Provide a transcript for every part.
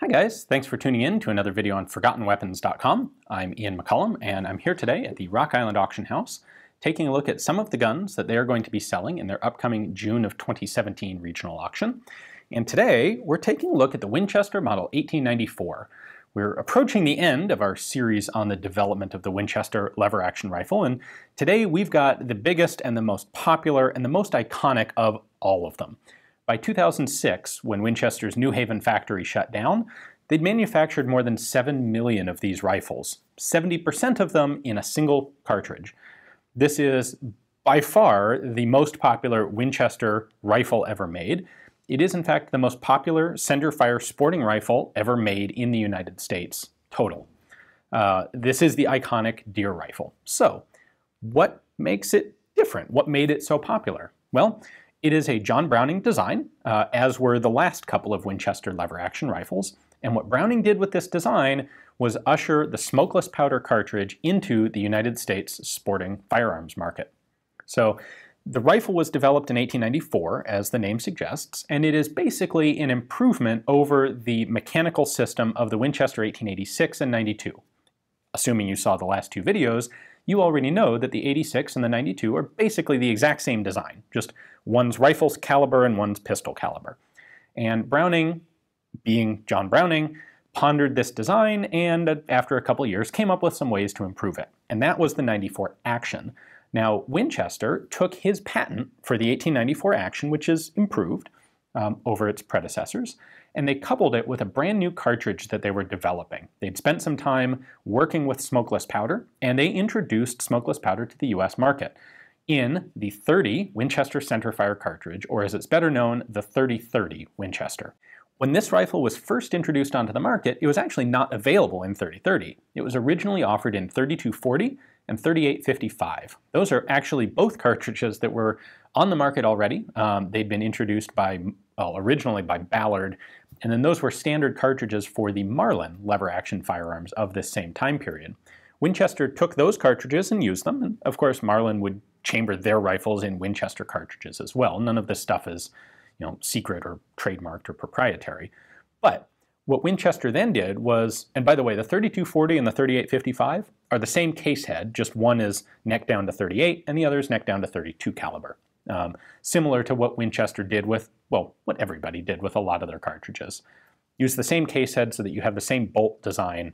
Hi guys, thanks for tuning in to another video on ForgottenWeapons.com. I'm Ian McCullum and I'm here today at the Rock Island Auction House taking a look at some of the guns that they are going to be selling in their upcoming June of 2017 regional auction. And today we're taking a look at the Winchester Model 1894. We're approaching the end of our series on the development of the Winchester lever-action rifle, and today we've got the biggest and the most popular and the most iconic of all of them. By 2006, when Winchester's New Haven factory shut down, they'd manufactured more than 7 million of these rifles, 70% of them in a single cartridge. This is by far the most popular Winchester rifle ever made. It is in fact the most popular centerfire sporting rifle ever made in the United States, total. This is the iconic deer rifle. So, what makes it different? What made it so popular? Well, it is a John Browning design, as were the last couple of Winchester lever-action rifles. And what Browning did with this design was usher the smokeless powder cartridge into the United States sporting firearms market. So the rifle was developed in 1894, as the name suggests, and it is basically an improvement over the mechanical system of the Winchester 1886 and 92. Assuming you saw the last two videos, you already know that the 86 and the 92 are basically the exact same design, just one's rifle's caliber and one's pistol caliber. And Browning, being John Browning, pondered this design and after a couple years came up with some ways to improve it. And that was the 94 Action. Now, Winchester took his patent for the 1894 Action, which is improved over its predecessors, and they coupled it with a brand new cartridge that they were developing. They'd spent some time working with smokeless powder, and they introduced smokeless powder to the US market in the .30 Winchester Center Fire cartridge, or as it's better known, the .30-30 Winchester. When this rifle was first introduced onto the market, it was actually not available in .30-30. It was originally offered in .32-40 and .38-55. Those are actually both cartridges that were on the market already. They'd been introduced by, well, originally by Ballard, and then those were standard cartridges for the Marlin lever-action firearms of this same time period. Winchester took those cartridges and used them, and of course Marlin would chamber their rifles in Winchester cartridges as well. None of this stuff is, secret or trademarked or proprietary. But what Winchester then did was, and by the way, the .32-40 and the .38-55 are the same case head, just one is neck down to .38 and the other is neck down to .32 caliber. Similar to what Winchester did with, well, what everybody did with a lot of their cartridges. Use the same case head so that you have the same bolt design,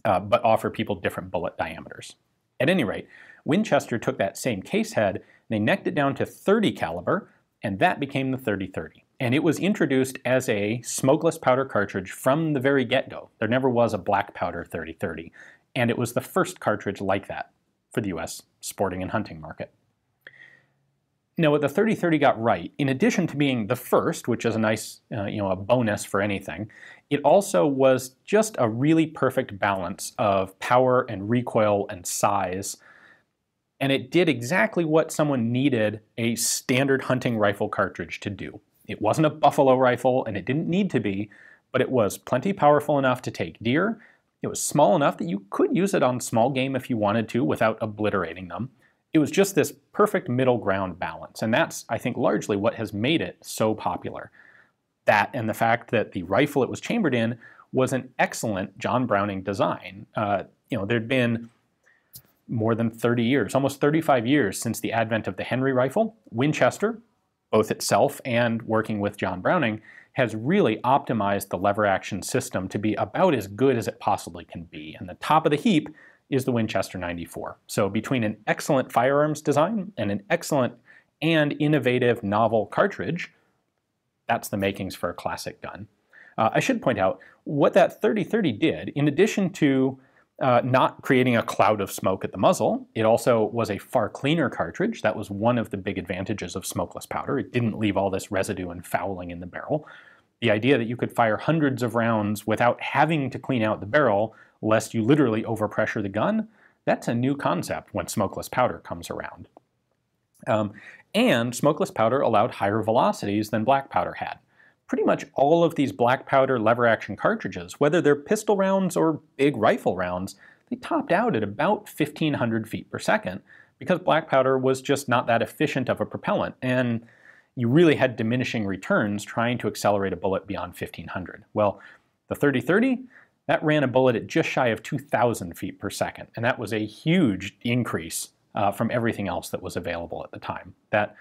but offer people different bullet diameters. At any rate, Winchester took that same case head, they necked it down to .30 caliber, and that became the .30-30. And it was introduced as a smokeless powder cartridge from the very get-go. There never was a black powder .30-30, and it was the first cartridge like that for the US sporting and hunting market. Now, what the .30-30 got right, in addition to being the first, which is a nice, a bonus for anything, it also was just a really perfect balance of power and recoil and size. And it did exactly what someone needed a standard hunting rifle cartridge to do. It wasn't a buffalo rifle, and it didn't need to be, but it was plenty powerful enough to take deer. It was small enough that you could use it on small game if you wanted to without obliterating them. It was just this perfect middle ground balance, and that's, I think, largely what has made it so popular. That and the fact that the rifle it was chambered in was an excellent John Browning design. There'd been more than 30 years, almost 35 years since the advent of the Henry rifle. Winchester, both itself and working with John Browning, has really optimized the lever-action system to be about as good as it possibly can be. And the top of the heap is the Winchester 94. So between an excellent firearms design and an excellent and innovative novel cartridge, that's the makings for a classic gun. I should point out, what that .30-30 did, in addition to not creating a cloud of smoke at the muzzle, it also was a far cleaner cartridge. That was one of the big advantages of smokeless powder. It didn't leave all this residue and fouling in the barrel. The idea that you could fire hundreds of rounds without having to clean out the barrel lest you literally overpressure the gun, that's a new concept when smokeless powder comes around. And smokeless powder allowed higher velocities than black powder had. Pretty much all of these black powder lever-action cartridges, whether they're pistol rounds or big rifle rounds, they topped out at about 1,500 feet per second because black powder was just not that efficient of a propellant, and you really had diminishing returns trying to accelerate a bullet beyond 1,500. Well, The 30-30, that ran a bullet at just shy of 2,000 feet per second, and that was a huge increase from everything else that was available at the time. That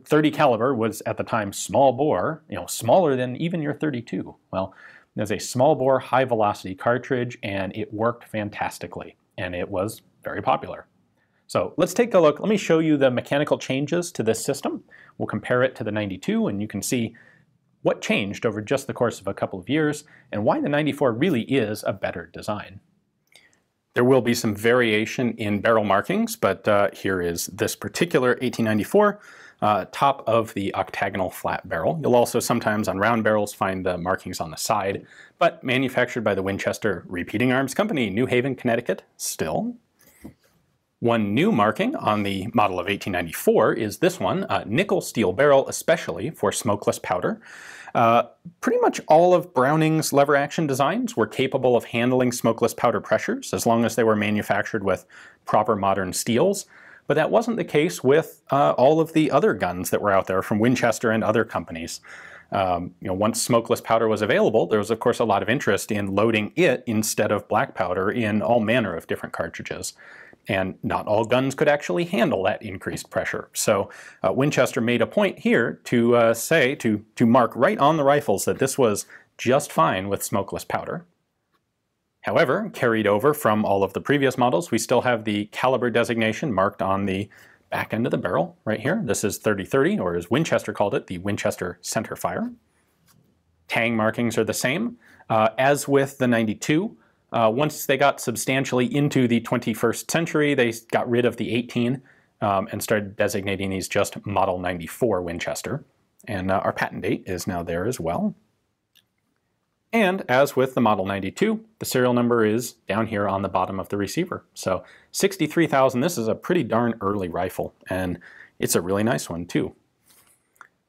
30 caliber was at the time small bore, smaller than even your 32. Well, there's a small bore high velocity cartridge, and it worked fantastically, and it was very popular. So let's take a look. Let me show you the mechanical changes to this system. We'll compare it to the 92, and you can see what changed over just the course of a couple of years, and why the 94 really is a better design. There will be some variation in barrel markings, but here is this particular 1894, top of the octagonal flat barrel. You'll also sometimes on round barrels find the markings on the side, but manufactured by the Winchester Repeating Arms Company, New Haven, Connecticut, still. One new marking on the model of 1894 is this one, nickel steel barrel, especially for smokeless powder. Pretty much all of Browning's lever action designs were capable of handling smokeless powder pressures as long as they were manufactured with proper modern steels, but that wasn't the case with all of the other guns that were out there from Winchester and other companies. Once smokeless powder was available, there was of course a lot of interest in loading it instead of black powder in all manner of different cartridges. And not all guns could actually handle that increased pressure. So Winchester made a point here to to mark right on the rifles that this was just fine with smokeless powder. However, carried over from all of the previous models, we still have the caliber designation marked on the back end of the barrel right here. This is 30-30, or as Winchester called it, the Winchester Center Fire. Tang markings are the same. As with the 92, once they got substantially into the 21st century, they got rid of the 18 and started designating these just Model 94 Winchester. And our patent date is now there as well. And as with the Model 92, the serial number is down here on the bottom of the receiver. So 63,000, this is a pretty darn early rifle, and it's a really nice one too.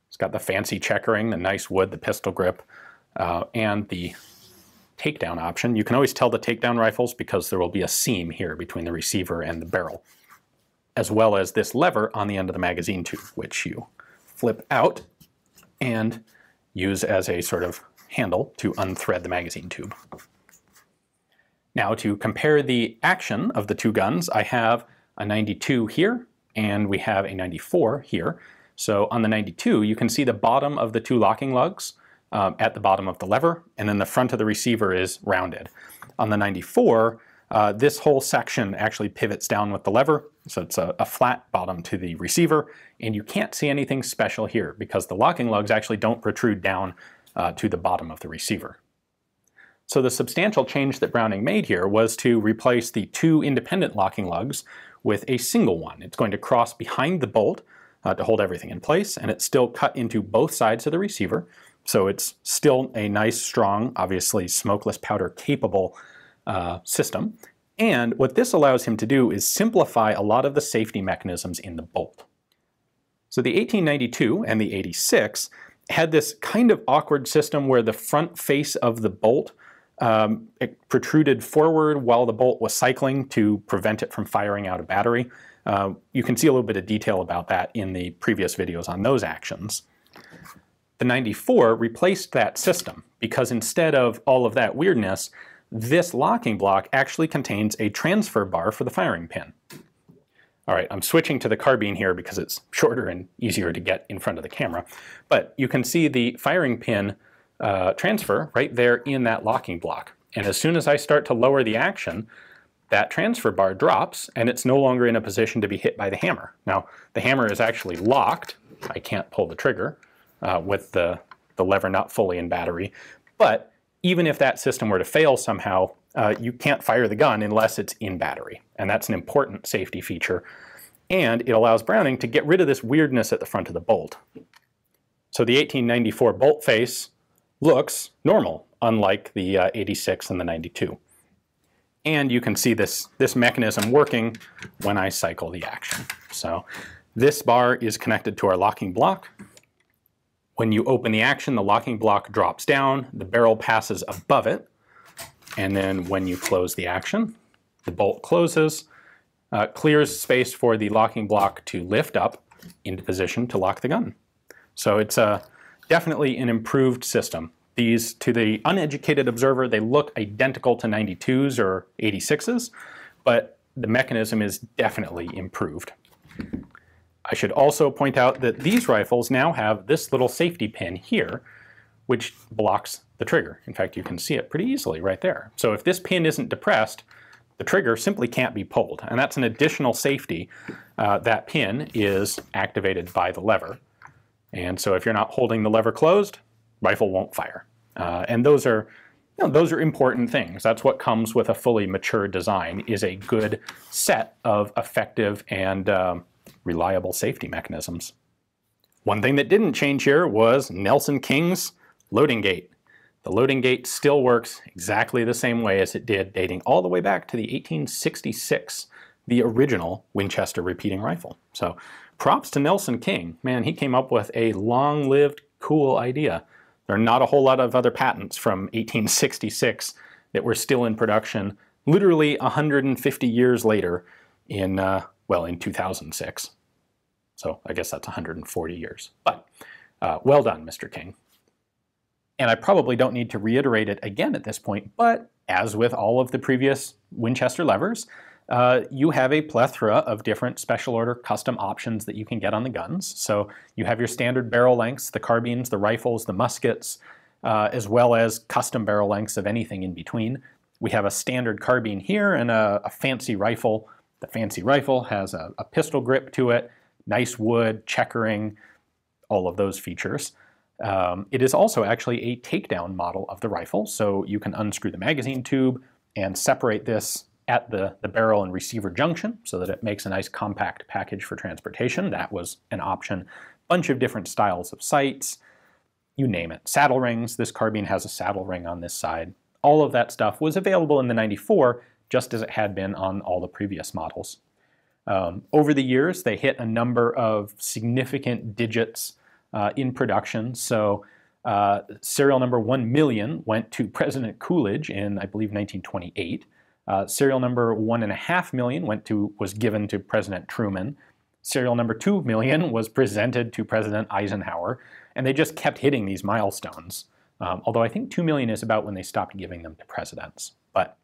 It's got the fancy checkering, the nice wood, the pistol grip, and the takedown option. You can always tell the takedown rifles because there will be a seam here between the receiver and the barrel, as well as this lever on the end of the magazine tube, which you flip out and use as a sort of handle to unthread the magazine tube. Now to compare the action of the two guns, I have a 92 here and we have a 94 here. So on the 92, you can see the bottom of the two locking lugs at the bottom of the lever, and then the front of the receiver is rounded. On the 94, this whole section actually pivots down with the lever, so it's a flat bottom to the receiver, and you can't see anything special here because the locking lugs actually don't protrude down to the bottom of the receiver. So the substantial change that Browning made here was to replace the two independent locking lugs with a single one. It's going to cross behind the bolt to hold everything in place, and it's still cut into both sides of the receiver, so it's still a nice, strong, obviously smokeless powder capable system. And what this allows him to do is simplify a lot of the safety mechanisms in the bolt. So the 1892 and the 86 had this kind of awkward system where the front face of the bolt it protruded forward while the bolt was cycling to prevent it from firing out a battery. You can see a little bit of detail about that in the previous videos on those actions. The 94 replaced that system because instead of all of that weirdness, this locking block actually contains a transfer bar for the firing pin. All right, I'm switching to the carbine here because it's shorter and easier to get in front of the camera. But you can see the firing pin transfer right there in that locking block. And as soon as I start to lower the action, that transfer bar drops and it's no longer in a position to be hit by the hammer. Now, the hammer is actually locked. I can't pull the trigger with the lever not fully in battery. But even if that system were to fail somehow, you can't fire the gun unless it's in battery. And that's an important safety feature. And it allows Browning to get rid of this weirdness at the front of the bolt. So the 1894 bolt face looks normal, unlike the 86 and the 92. And you can see this mechanism working when I cycle the action. So this bar is connected to our locking block. When you open the action, the locking block drops down, the barrel passes above it, and then when you close the action, the bolt closes, clears space for the locking block to lift up into position to lock the gun. So it's definitely an improved system. These, to the uneducated observer, they look identical to 92s or 86s, but the mechanism is definitely improved. I should also point out that these rifles now have this little safety pin here, which blocks the trigger. In fact, you can see it pretty easily right there. So if this pin isn't depressed, the trigger simply can't be pulled, and that's an additional safety. That pin is activated by the lever. And so if you're not holding the lever closed, rifle won't fire. And those are important things. That's what comes with a fully mature design, is a good set of effective and reliable safety mechanisms. One thing that didn't change here was Nelson King's loading gate. The loading gate still works exactly the same way as it did, dating all the way back to the 1866, the original Winchester repeating rifle. So props to Nelson King. Man, he came up with a long-lived, cool idea. There are not a whole lot of other patents from 1866 that were still in production literally 150 years later in 2006. So I guess that's 140 years. But well done, Mr. King. And I probably don't need to reiterate it again at this point, but as with all of the previous Winchester levers, you have a plethora of different special order custom options that you can get on the guns. So you have your standard barrel lengths, the carbines, the rifles, the muskets, as well as custom barrel lengths of anything in between. We have a standard carbine here and a fancy rifle. The fancy rifle has a pistol grip to it, nice wood, checkering, all of those features. It is also actually a takedown model of the rifle, so you can unscrew the magazine tube and separate this at the barrel and receiver junction so that it makes a nice compact package for transportation. That was an option. Bunch of different styles of sights, you name it. Saddle rings, this carbine has a saddle ring on this side. All of that stuff was available in the 94, just as it had been on all the previous models. Over the years, they hit a number of significant digits in production. So serial number 1,000,000 went to President Coolidge in, I believe, 1928. Serial number 1.5 million was given to President Truman. Serial number 2 million was presented to President Eisenhower, and they just kept hitting these milestones. Although I think 2 million is about when they stopped giving them to presidents. But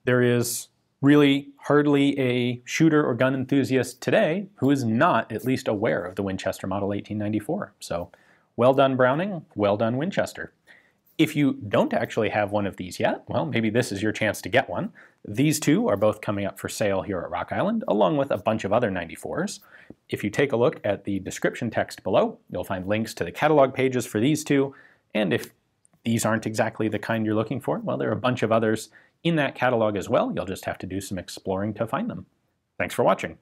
there is really hardly a shooter or gun enthusiast today who is not at least aware of the Winchester Model 1894. So well done, Browning, well done, Winchester. If you don't actually have one of these yet, well, maybe this is your chance to get one. These two are both coming up for sale here at Rock Island, along with a bunch of other 94s. If you take a look at the description text below, you'll find links to the catalog pages for these two, and if these aren't exactly the kind you're looking for, well, there are a bunch of others in that catalog as well. You'll just have to do some exploring to find them. Thanks for watching.